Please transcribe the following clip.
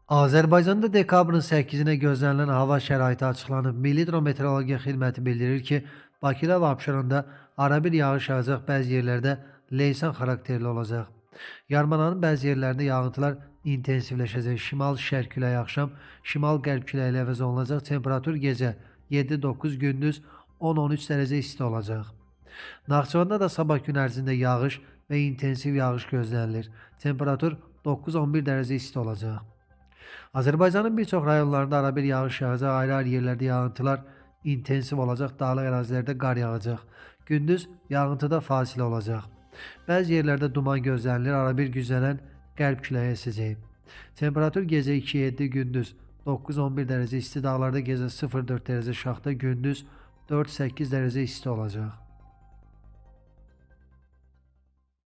Azərbaycanda dekabrın 8-nə gözlənilən hava şəraiti açıqlanıb. Milli Hidrometeorologiya Xidməti bildirir ki, Bakıda və Abşeronda arabir yağış yağacaq, bəzi yerlərdə leysan xarakterli olacaq. Yarımadanın bəzi yerlərində yağıntılar intensivləşəcək. Şimal-şərq küləyi axşam, şimal-qərb küləyi ilə əvəz olunacaq. Temperatur gecə 7-9, gündüz 10-13 dərəcə isti olacaq. Naxçıvanda da sabah gün ərzində yağış və intensiv yağış gözlənilir. Temperatur 9-11 dərəcə isti olacaq. Azərbaycanın bir çox rayonlarında arabir yağış yağacaq, ayrı-ayrı yerlərdə yağıntılar intensiv olacaq, dağlıq ərazilərdə qar yağacaq. Gündüz yağıntıda fasilə olacaq. Bəzi yerlərdə duman gözlənilir, arabir güclənən qərb küləyi əsəcək. Temperatur gecə 2-7, gündüz 9-11 dərəcə isti, dağlarda gecə 0-4 dərəcə şaxta, gündüz 4-8 dərəcə isti olacaq.